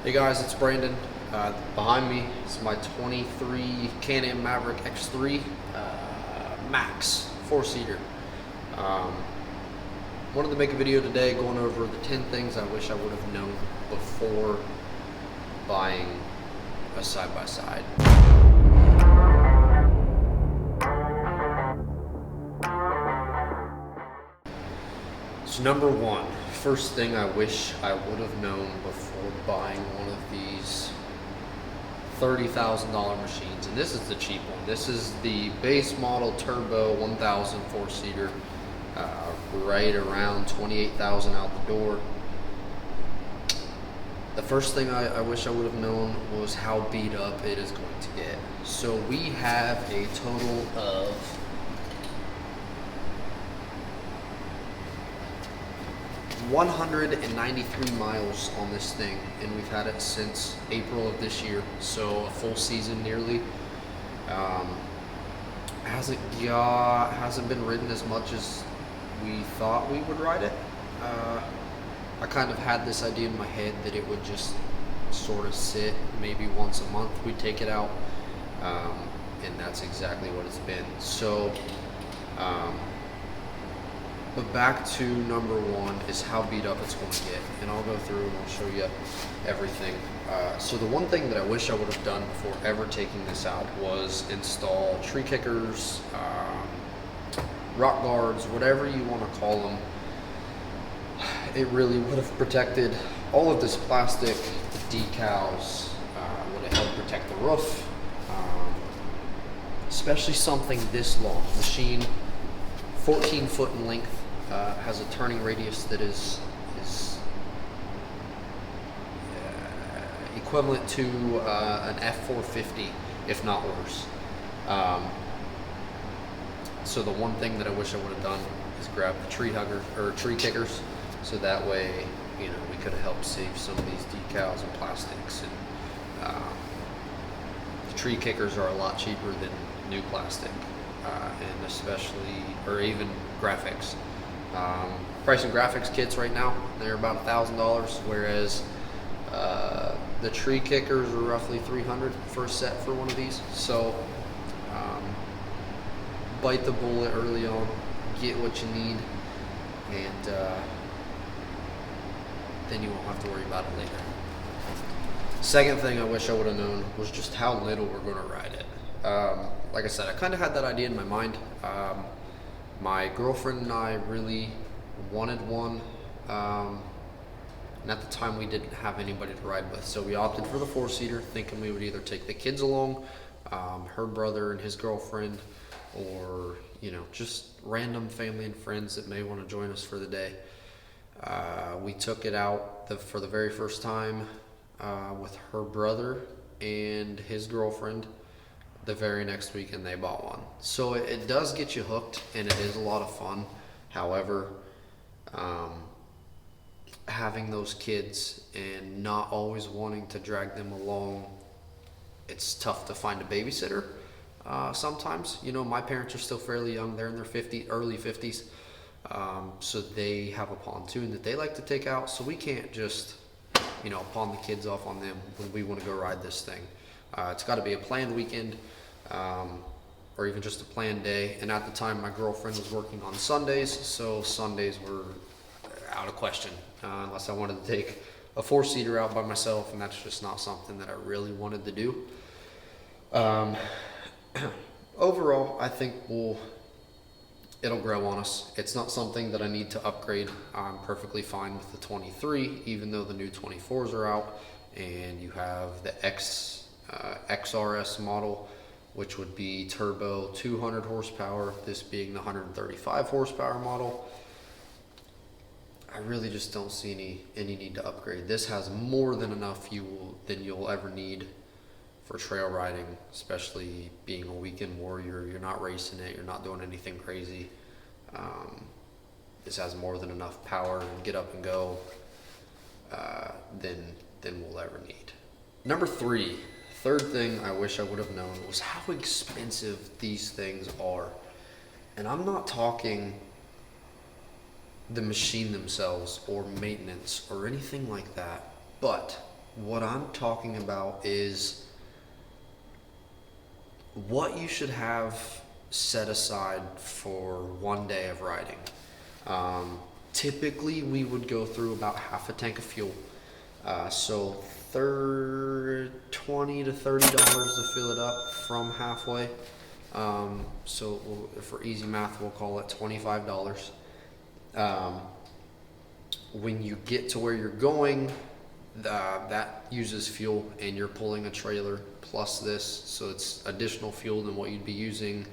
Hey guys, it's Brandon. Behind me is my 23 Can Am Maverick X3 Max 4-seater. Um, Wanted to make a video today going over the 10 things I wish I would have known before buying a side-by-side. So number one, first thing I wish I would have known before buying one of these $30,000 machines, and this is the cheap one. This is the base model turbo 1000 4-seater, right around 28,000 out the door. The first thing I wish I would have known was how beat up it is going to get. So we have a total of 193 miles on this thing, and we've had it since April of this year, so a full season nearly. Hasn't been ridden as much as we thought we would ride it. I kind of had this idea in my head that it would just sort of sit, maybe once a month we'd take it out, and that's exactly what it's been. So but back to number one is how beat up it's going to get, and I'll go through and I'll show you everything. So the one thing that I wish I would have done before ever taking this out was install tree kickers, rock guards, whatever you want to call them. It really would have protected all of this plastic, the decals, would have helped protect the roof, especially something this long. Machine 14 foot in length, has a turning radius that is equivalent to an F450, if not worse. So the one thing that I wish I would have done is grab the tree kickers, so that way, you know, we could have helped save some of these decals and plastics. And the tree kickers are a lot cheaper than new plastic, and especially, or even graphics. Pricing graphics kits right now, they're about $1,000, whereas the tree kickers are roughly $300 for a set for one of these. So bite the bullet early on, get what you need, and then you won't have to worry about it later. Second thing I wish I would have known was just how little we're going to ride it. Like I said, I kind of had that idea in my mind. My girlfriend and I really wanted one, and at the time we didn't have anybody to ride with, so we opted for the 4-seater, thinking we would either take the kids along, her brother and his girlfriend, or, you know, just random family and friends that may want to join us for the day. We took it out for the very first time with her brother and his girlfriend the very next week, and they bought one. So it does get you hooked, and it is a lot of fun. However, having those kids and not always wanting to drag them along, it's tough to find a babysitter sometimes. You know, my parents are still fairly young. They're in their early 50s. So they have a pontoon that they like to take out, so we can't just, you know, pawn the kids off on them when we want to go ride this thing. It's got to be a planned weekend, or even just a planned day. And at the time, my girlfriend was working on Sundays, so Sundays were out of question, unless I wanted to take a 4-seater out by myself, and that's just not something that I really wanted to do. Overall, I think it'll grow on us. It's not something that I need to upgrade. I'm perfectly fine with the 23, even though the new 24s are out, and you have the XRS model, which would be turbo 200 horsepower, this being the 135 horsepower model. I really just don't see any need to upgrade. This has more than enough fuel than you'll ever need for trail riding, especially being a weekend warrior. You're not racing it, you're not doing anything crazy. This has more than enough power and get up and go than we'll ever need. Number three, third thing I wish I would have known was how expensive these things are. And I'm not talking the machine themselves or maintenance or anything like that, but What I'm talking about is what you should have set aside for one day of riding. Typically, we would go through about half a tank of fuel. So $20 to $30 to fill it up from halfway. So for easy math, we'll call it $25. When you get to where you're going, that uses fuel, and you're pulling a trailer plus this, so it's additional fuel than what you'd be using,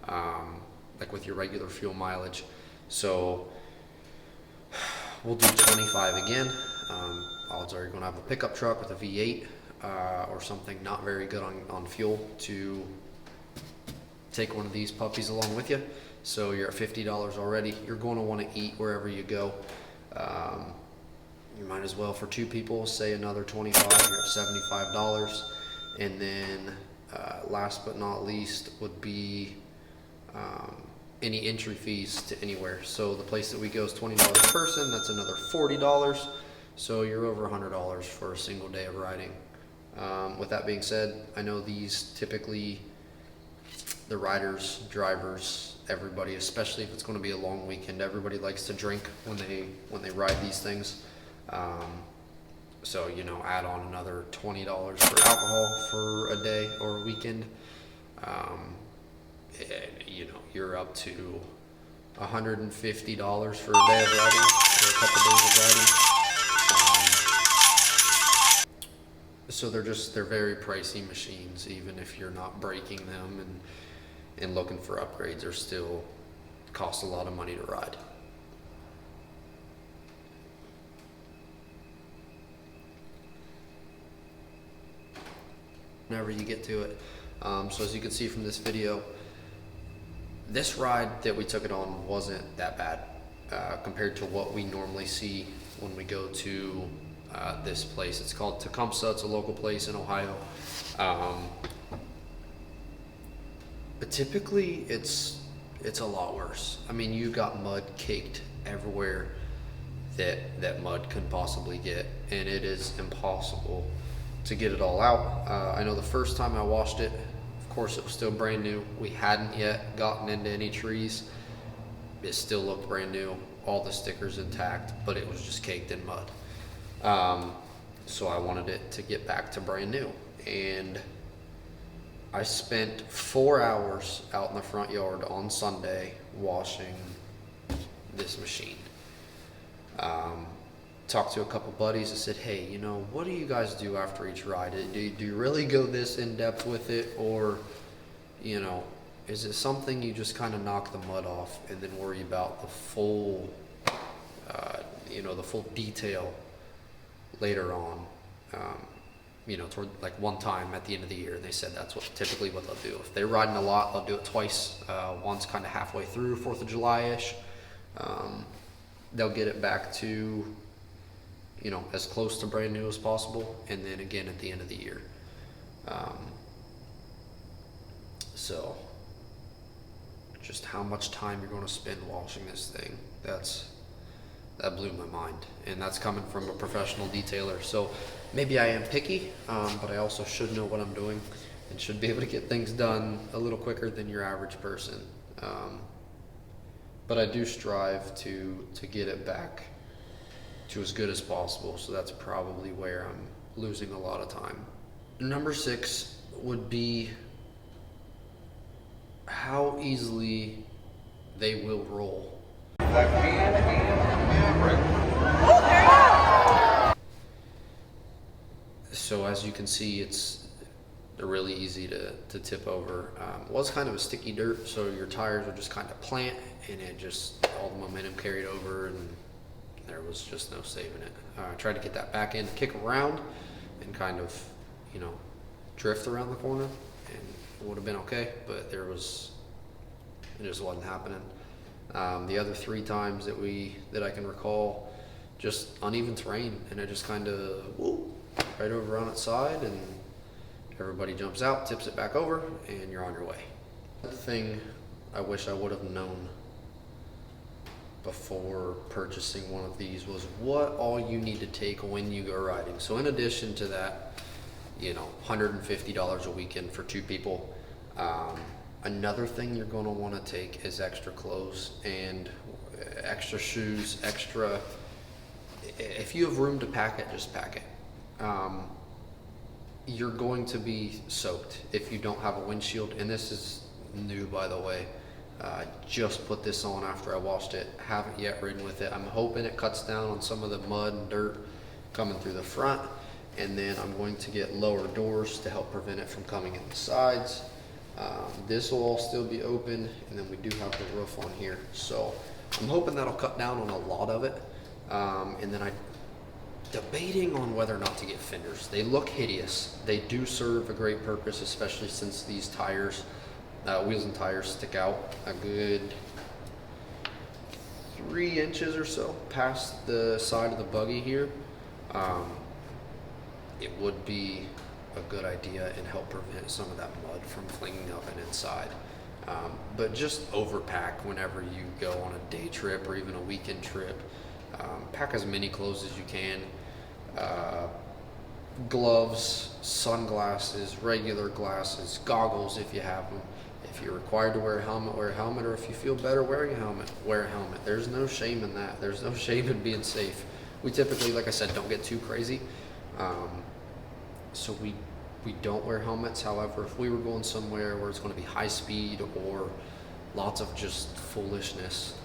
like with your regular fuel mileage. So we'll do 25 again. Odds are you're going to have a pickup truck with a V8 or something not very good on fuel to take one of these puppies along with you. So you're at $50 already. You're going to want to eat wherever you go. You might as well, for two people, say another 25, you're at $75. And then last but not least would be any entry fees to anywhere. So the place that we go is $20 a person, that's another $40. So you're over $100 for a single day of riding. With that being said, I know these typically, the riders, drivers, everybody, especially if it's going to be a long weekend, everybody likes to drink when they ride these things. So, you know, add on another $20 for alcohol for a day or a weekend. You know, you're up to $150 for a day of riding, or a couple days of riding. So they're very pricey machines, even if you're not breaking them and looking for upgrades, are still cost a lot of money to ride. Whenever you get to it. So as you can see from this video, this ride that we took it on wasn't that bad compared to what we normally see when we go to this place. It's called Tecumseh. It's a local place in Ohio. But typically it's a lot worse. I mean, you got mud caked everywhere that mud could possibly get, and it is impossible to get it all out. I know the first time I washed it, of course it was still brand new. We hadn't yet gotten into any trees. It still looked brand new, all the stickers intact, but it was just caked in mud. So I wanted it to get back to brand new, and I spent 4 hours out in the front yard on Sunday washing this machine. Talked to a couple buddies. I said, hey, you know, what do you guys do after each ride? Do you really go this in depth with it, or, you know, is it something you just kind of knock the mud off and then worry about the full, you know, the full detail later on? You know, toward like one time at the end of the year, and they said that's typically what they'll do. If they're riding a lot, they'll do it twice. Once kind of halfway through 4th of July-ish. They'll get it back to, you know, as close to brand new as possible, and then again at the end of the year. So just how much time you're going to spend washing this thing, that blew my mind, and that's coming from a professional detailer. So maybe I am picky, but I also should know what I'm doing and should be able to get things done a little quicker than your average person. But I do strive to get it back to as good as possible, so that's probably where I'm losing a lot of time. Number 6 would be how easily they will roll. The Can Am Maverick. So as you can see, they're really easy to tip over. It was kind of a sticky dirt, so your tires would just kind of plant, and it just, all the momentum carried over, and there was just no saving it. I tried to get that back in, kick around, and kind of, you know, drift around the corner, and it would have been okay, but it just wasn't happening. The other 3 times that I can recall, just uneven terrain, and it just kind of right over on its side, and everybody jumps out, tips it back over, and you're on your way. The thing I wish I would have known, before purchasing one of these was what all you need to take when you go riding. So in addition to that, you know, $150 a weekend for 2 people. Another thing you're going to want to take is extra clothes and extra shoes, extra. If you have room to pack it, just pack it. You're going to be soaked if you don't have a windshield, and this is new, by the way. Just put this on after I washed it. Haven't yet ridden with it. I'm hoping it cuts down on some of the mud and dirt coming through the front, and then I'm going to get lower doors to help prevent it from coming in the sides. This will all still be open, and then we do have the roof on here, so I'm hoping that'll cut down on a lot of it. And then I'm debating on whether or not to get fenders. They look hideous. They do serve a great purpose, especially since these tires, wheels and tires, stick out a good 3 inches or so past the side of the buggy here. It would be a good idea and help prevent some of that mud from flinging up and inside. But just overpack whenever you go on a day trip or even a weekend trip. Pack as many clothes as you can. Gloves, sunglasses, regular glasses, goggles if you have them. If you're required to wear a helmet, wear a helmet, or if you feel better wearing a helmet, wear a helmet. There's no shame in that. There's no shame in being safe. We typically, like I said, don't get too crazy. So we don't wear helmets. However, if we were going somewhere where it's going to be high speed or lots of just foolishness,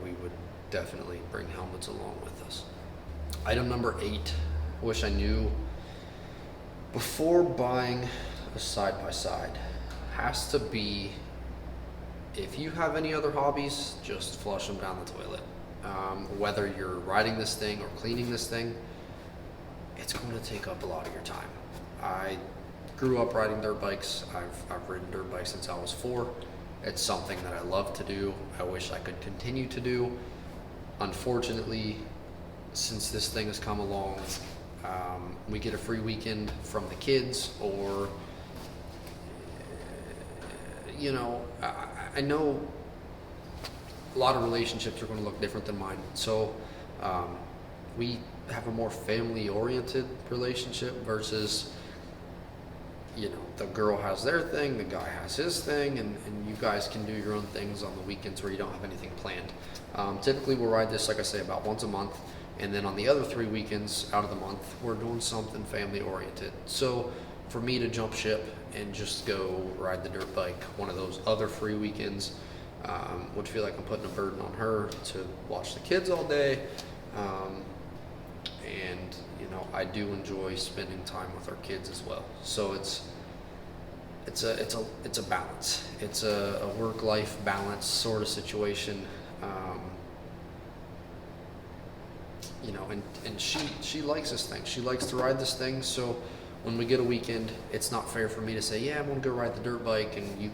we would definitely bring helmets along with us. Item number 8, wish I knew before buying a side-by-side, has to be, if you have any other hobbies, just flush them down the toilet. Whether you're riding this thing or cleaning this thing, it's going to take up a lot of your time. I grew up riding dirt bikes. I've ridden dirt bikes since I was 4. It's something that I love to do. I wish I could continue to do. Unfortunately, since this thing has come along, we get a free weekend from the kids, or you know, I know a lot of relationships are going to look different than mine. So we have a more family-oriented relationship versus, you know, the girl has their thing, the guy has his thing, and you guys can do your own things on the weekends where you don't have anything planned. Typically we'll ride this, like I say, about once a month, and then on the other 3 weekends out of the month, we're doing something family-oriented. So for me to jump ship and just go ride the dirt bike one of those other free weekends would feel like I'm putting a burden on her to watch the kids all day. And you know, I do enjoy spending time with our kids as well. So it's a balance. It's a work-life balance sort of situation. You know, and she likes this thing. She likes to ride this thing. So when we get a weekend, it's not fair for me to say, yeah, I'm gonna go ride the dirt bike, and you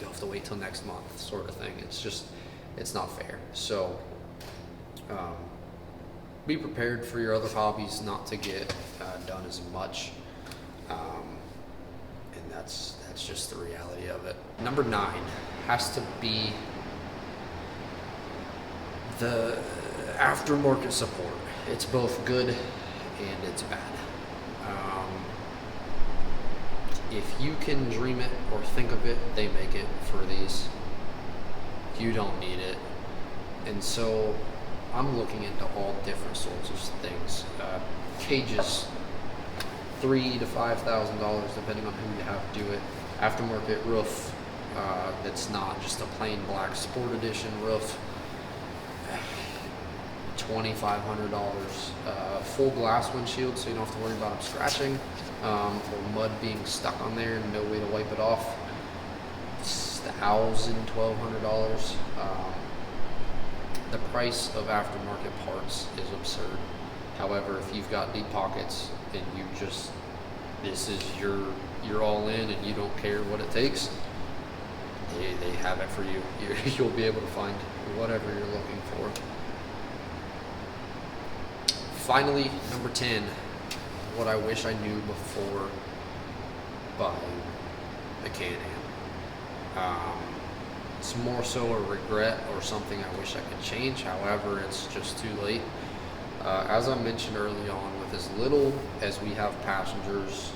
have to wait till next month, sort of thing. It's not fair. So be prepared for your other hobbies not to get done as much, and that's just the reality of it. Number 9 has to be the aftermarket support. It's both good and it's bad. If you can dream it or think of it, they make it for these. You don't need it. And so I'm looking into all different sorts of things. Cages, $3,000 to $5,000 depending on who you have do it. Aftermarket roof that's not just a plain black sport edition roof, $2,500. Full glass windshield, so you don't have to worry about them scratching or mud being stuck on there and no way to wipe it off. It's $1,200. The price of aftermarket parts is absurd. However, if you've got deep pockets and this is you're all in and you don't care what it takes, they have it for you. You'll be able to find whatever you're looking for. Finally, number 10, what I wish I knew before buying the Can Am. It's more so a regret or something I wish I could change. However, it's just too late. As I mentioned early on, with as little as we have passengers,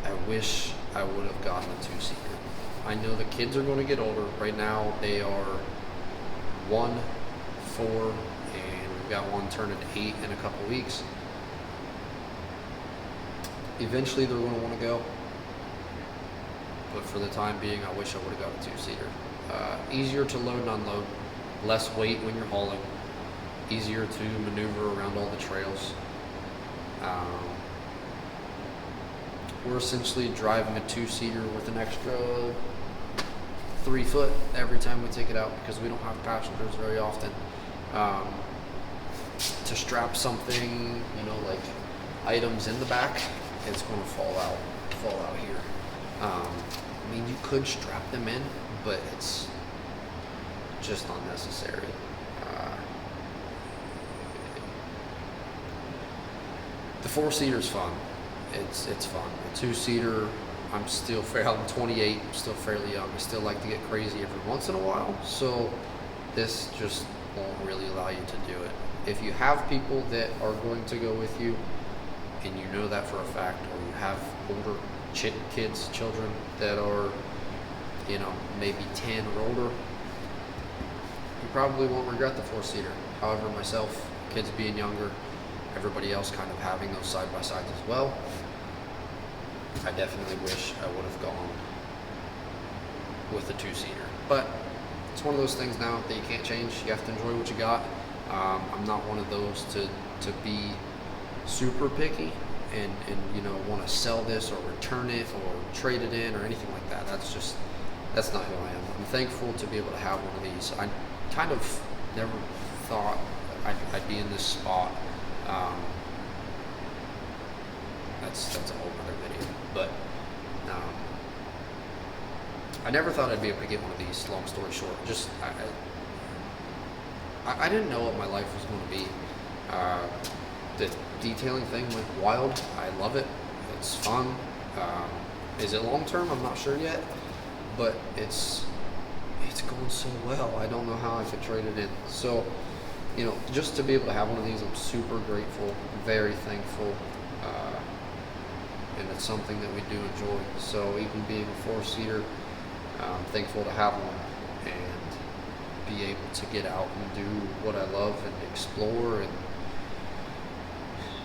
I wish I would have gotten a two-seater. I know the kids are going to get older. Right now, they are 1, 4, and we've got one turning 8 in a couple weeks. Eventually, they're going to want to go. But for the time being, I wish I would have got a two-seater. Easier to load and unload, less weight when you're hauling, easier to maneuver around all the trails. We're essentially driving a two-seater with an extra 3 foot every time we take it out because we don't have passengers very often. To strap something, like items in the back, it's going to fall out here. I mean, you could strap them in, but it's just unnecessary. The 4-seater's fun. It's fun. A 2-seater, I'm 28, I'm still fairly young. I still like to get crazy every once in a while, so this just won't really allow you to do it. If you have people that are going to go with you, and you know that for a fact, or you have older children that are, maybe 10 or older, you probably won't regret the 4-seater. However, myself, kids being younger, everybody else kind of having those side-by-sides as well, I definitely wish I would have gone with the 2-seater. But it's one of those things now that you can't change. You have to enjoy what you got. I'm not one of those to be super picky and want to sell this or return it or trade it in or anything like that. That's not who I am. I'm thankful to be able to have one of these. I kind of never thought I'd be in this spot. That's a whole other video. But I never thought I'd be able to get one of these. Long story short, just I didn't know what my life was going to be. The detailing thing went wild. I love it. It's fun. Is it long term? I'm not sure yet, but it's going so well. I don't know how I could trade it in. So, just to be able to have one of these, I'm super grateful, very thankful, and it's something that we do enjoy. So even being a 4-seater, I'm thankful to have one and be able to get out and do what I love and explore. And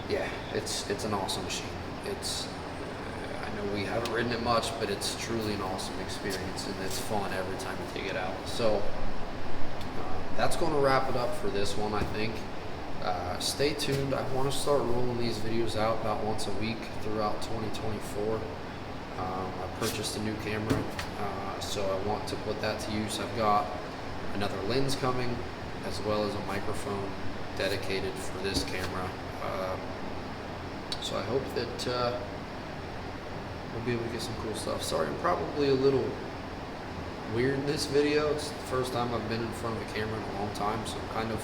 yeah, it's an awesome machine. I know we haven't ridden it much, but it's truly an awesome experience, and it's fun every time you take it out. So that's going to wrap it up for this one, I think. Stay tuned. I want to start rolling these videos out about once a week throughout 2024. I purchased a new camera, so I want to put that to use. I've got another lens coming, as well as a microphone dedicated for this camera. So I hope that we'll be able to get some cool stuff. Sorry, I'm probably a little weird in this video. It's the first time I've been in front of a camera in a long time, so I'm kind of,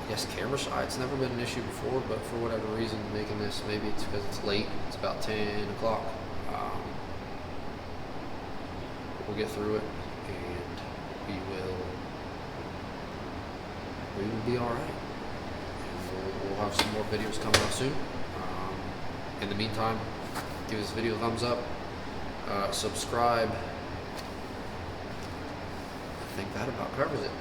I guess, camera shy. It's never been an issue before, but for whatever reason, making this, maybe it's because it's late. It's about 10 o'clock. We'll get through it, and we will be all right. And we'll have some more videos coming up soon. In the meantime, give this video a thumbs up, subscribe. I think that about covers it.